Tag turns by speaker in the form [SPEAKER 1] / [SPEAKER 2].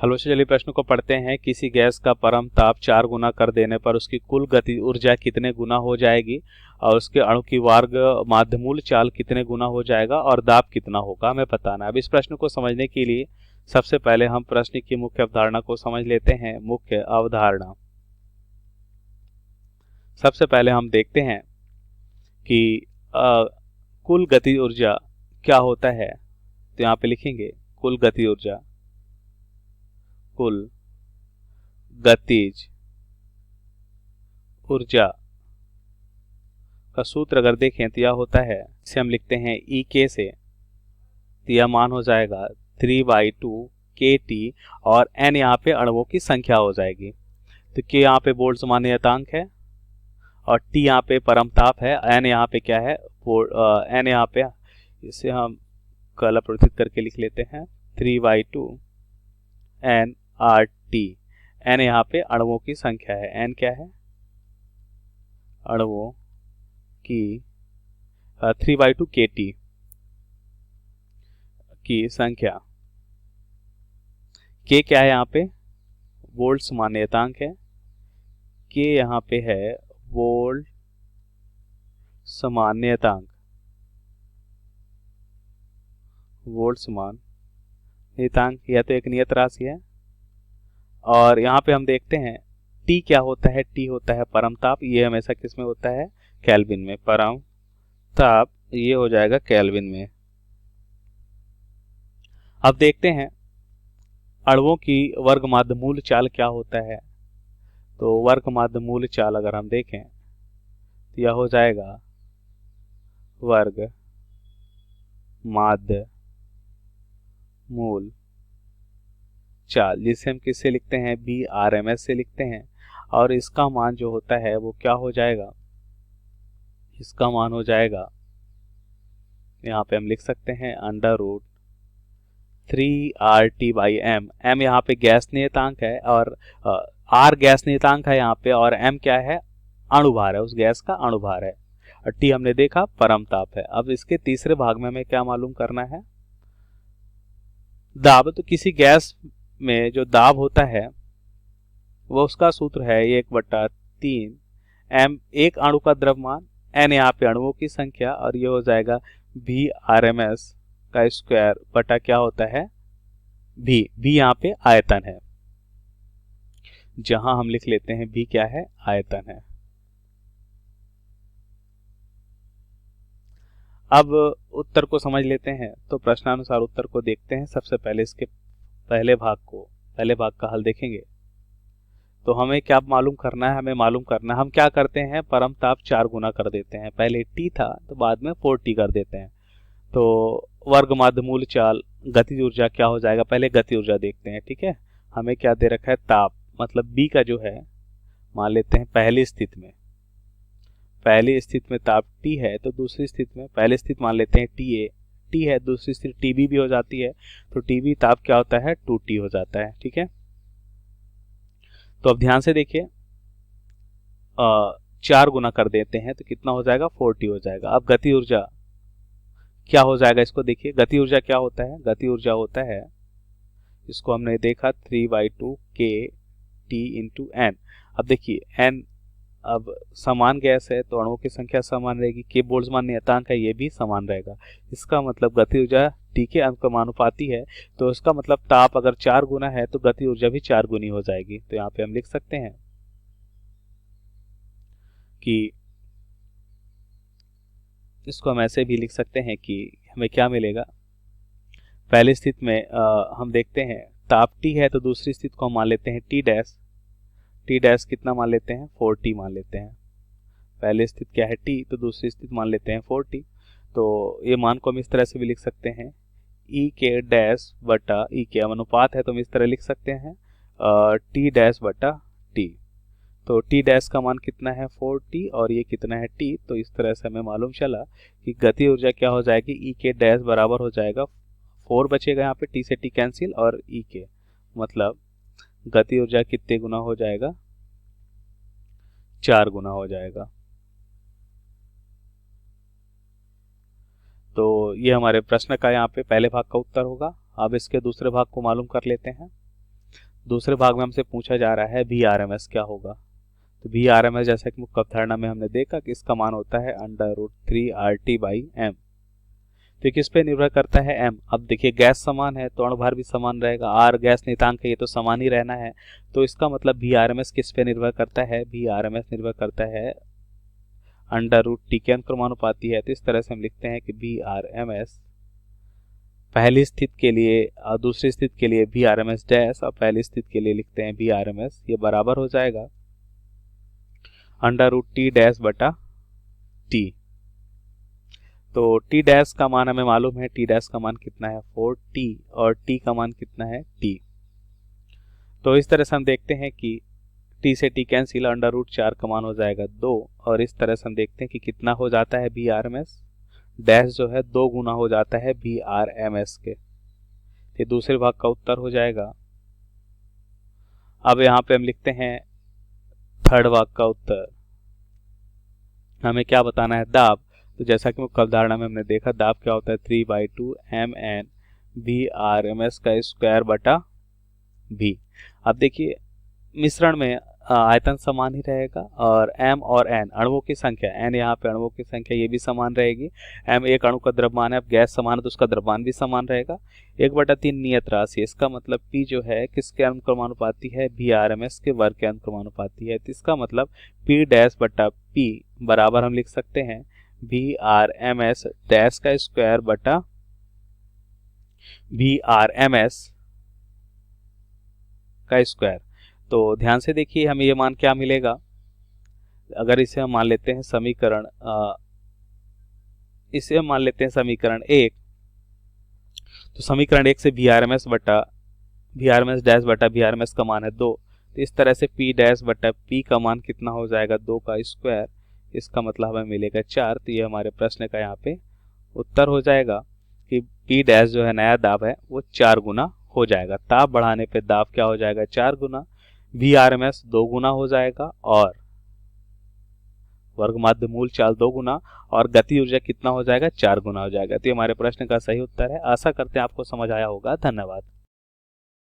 [SPEAKER 1] Hello से चलिए प्रश्न को पढ़ते हैं। किसी गैस का परम ताप 4 गुना कर देने पर उसकी कुल गति ऊर्जा कितने गुना हो जाएगी और उसके अणु की वर्ग माध्यमूल चाल कितने गुना हो जाएगा और दाब कितना होगा, हमें बताना है। अब इस प्रश्न को समझने के लिए सबसे पहले हम प्रश्न की मुख्य अवधारणा को समझ लेते हैं। मुख्य अवधारणा, सबसे पहले हम देखते हैं कि कुल गति ऊर्जा क्या होता है। तो यहाँ पे लिखेंगे कुल गति ऊर्जा, कुल गतिज ऊर्जा का सूत्र अगर देखें तो यह होता है, इसे हम लिखते हैं ई के से, तो यह मान हो जाएगा 3/2 kT और n यहाँ पे अणुओं की संख्या हो जाएगी। तो k यहाँ पे बोल्ट्जमान नियतांक है और T यहाँ पे परमताप है, n यहाँ पे क्या है, n यहाँ पे, इसे हम कल अपरिवर्तित करके लिख लेते हैं 3/2 nRT। n यहाँ पे अणुओं की संख्या है, n क्या है, अणुओं की 3/2 kT की संख्या। k क्या है, यहाँ पे वोल्ट मान्यतांक है, k यहाँ पे है वोल्ट समान्यतांक, वोल्ट समान्यतांक यह तो एक नियत राशि है। और यहाँ पे हम देखते हैं T क्या होता है, T होता है परमताप, ये हमेशा किस में होता है, केल्विन में। परमताप ये हो जाएगा केल्विन में। अब देखते हैं अणुओं की वर्ग माध्यमूल चाल क्या होता है। तो वर्ग माध्यमूल चाल अगर हम देखें तो यह हो जाएगा वर्ग माध्य मूल चाल, जिसे हम किससे लिखते हैं, BRMS से लिखते हैं। और इसका मान जो होता है वो क्या हो जाएगा, इसका मान हो जाएगा, यहाँ पे हम लिख सकते हैं √3RT/m। m यहाँ पे गैस नियतांक है और R गैस नियतांक है यहाँ पे, और m क्या है, अणुभार है, उस गैस का अणुभार है, और T हमने देखा परमताप है। अब इसके तीसरे भाग में हमें क्या मालूम करना है, दाब। तो किसी गैस में जो दाब होता है वो उसका सूत्र है 1/3 m, एक अणु का द्रव्यमान, n यहाँ पे अणुओं की संख्या, और ये हो जाएगा BRMS का स्क्वायर बटा क्या होता है, V यहाँ पे आयतन है, जहां हम लिख लेते हैं V क्या है, आयतन है। अब उत्तर को समझ लेते हैं। तो प्रश्नानुसार उत्तर को देखते हैं। सबसे पहले इसके पहले भाग का हल देखेंगे। तो हमें क्या मालूम करना है, हमें मालूम करना है, हम क्या करते हैं, परमताप 4 गुना कर देते हैं। पहले T था तो बाद में 4T कर देते हैं। तो वर्ग माध्यमूल चाल गतिज ऊर्जा क्या हो जाएगा, पहले गति ऊर्जा देखते हैं। ठीक है, हमें क्या दे रखा है, ताप, मतलब B का जो है मान लेते हैं पहली स्थिति में ताप T है, तो दूसरी स्थिति में, पहली स्थिति मान लेते हैं T है, दूसरी स्थिति TB भी हो जाती है, तो TB ताप क्या होता है, 2T हो जाता है। ठीक है, तो अब ध्यान से देखिए, 4 गुना कर देते हैं तो कितना हो जाएगा, 4T हो जाएगा। अब गति ऊर्जा क्या हो जाएगा, इसको देखिए, गति ऊर्जा क्या होता है, गति ऊर्जा होता है, इसको हमने देखा 3/2 kT इंटू n। अब देखिए n, अब समान गैस है तो अणुओं की संख्या समान रहेगी, k बोल्ट्जमान नियतांक है, ये भी समान रहेगा। इसका मतलब गति ऊर्जा T के अनुपाती है, तो इसका मतलब ताप अगर 4 गुना है तो गति ऊर्जा भी 4 गुनी हो जाएगी। तो यहाँ पे हम लिख सकते हैं कि, इसको हम ऐसे भी लिख सकते हैं कि हमें क्या मिलेगा, पहली स्थिति में हम देखते हैं ताप T है, तो दूसरी स्थिति को हम मान लेते हैं T डैश कितना मान लेते हैं, 4T मान लेते हैं। पहली स्थिति क्या है T, तो दूसरी स्थिति मान लेते हैं 4T। तो ये मान को हम इस तरह से भी लिख सकते हैं, E के डैश बटा E के अनुपात है, तो हम इस तरह लिख सकते हैं T डैश बटा T। तो T डैश का मान कितना है, 4T, और ये कितना है T। तो इस तरह से हमें मालूम चला कि गति ऊर्जा क्या हो जाएगी, E के डैश बराबर हो जाएगा 4 बचेगा यहाँ पे, T से T कैंसिल, और E के मतलब गति ऊर्जा कितने गुना हो जाएगा, 4 गुना हो जाएगा। तो ये हमारे प्रश्न का यहाँ पे पहले भाग का उत्तर होगा। अब इसके दूसरे भाग को मालूम कर लेते हैं। दूसरे भाग में हमसे पूछा जा रहा है वी आर एम एस क्या होगा। तो वी आर एम एस जैसा कि मुख्य अवधारणा में हमने देखा कि इसका मान होता है √3RT/m। तो ये किस पे निर्भर करता है, m। अब देखिए गैस समान है तो अणुभार भी समान रहेगा, r गैस नियतांक है, ये तो समान ही रहना है। तो इसका मतलब वी आर एम एस किस पे निर्भर करता है, वी आर एम एस निर्भर करता है √T के अनुक्रमानुपाती है। तो इस तरह से हम लिखते हैं कि वी आर एम एस पहली स्थिति के लिए दूसरी स्थिति के लिए V R M S dash और पहली स्थिति के लिए लिखते हैं वी आर एम एस, ये बराबर हो जाएगा √T-T। तो T डैश का मान हमें मालूम है, T डैश का मान कितना है 4T और T का मान कितना है T। तो इस तरह से हम देखते हैं कि T से T कैंसिल, √4 का मान हो जाएगा 2 और इस तरह से हम देखते हैं कि कितना हो जाता है V R M S dash जो है 2 गुना हो जाता है वी आर एम एस के। ये दूसरे भाग का उत्तर हो जाएगा। अब यहाँ पे हम लिखते हैं थर्ड भाग का उत्तर। हमें क्या बताना है, दाब। तो जैसा कि मुख्य अवधारणा में हमने देखा दाब क्या होता है 3/2 mn VRMS का स्क्वायर बटा v। अब देखिए मिश्रण में आयतन समान ही रहेगा और m और n अणुओं की संख्या, n यहाँ पे अणुओं की संख्या ये भी समान रहेगी। m एक अणु का द्रव्यमान है, अब गैस समान है तो उसका द्रव्यमान भी समान रहेगा। 1/3 नियत राशि, इसका मतलब p जो है किसके अनुक्रमानुपाती है, VRMS के वर्ग के अनुक्रमानुपाती है। तो इसका मतलब p डैश बटा p बराबर हम लिख सकते हैं VRMS डैश का स्क्वायर बटा VRMS का स्क्वायर। तो ध्यान से देखिए हमें ये मान क्या मिलेगा, अगर इसे हम मान लेते हैं समीकरण समीकरण 1। तो समीकरण 1 से VRMS डैश बटा VRMS का मान है 2। तो इस तरह से P डैश बटा P का मान कितना हो जाएगा 2 का स्क्वायर, इसका मतलब हमें मिलेगा 4। तो ये हमारे प्रश्न का यहाँ पे उत्तर हो जाएगा कि P डैश जो है नया दाब है वो 4 गुना हो जाएगा। ताप बढ़ाने पे दाब क्या हो जाएगा 4 गुना, VRMS 2 गुना हो जाएगा और वर्ग माध्य मूल चाल 2 गुना और गति ऊर्जा कितना हो जाएगा 4 गुना हो जाएगा। तो ये हमारे प्रश्न का सही उत्तर है। आशा करते हैं आपको समझ आया होगा। धन्यवाद।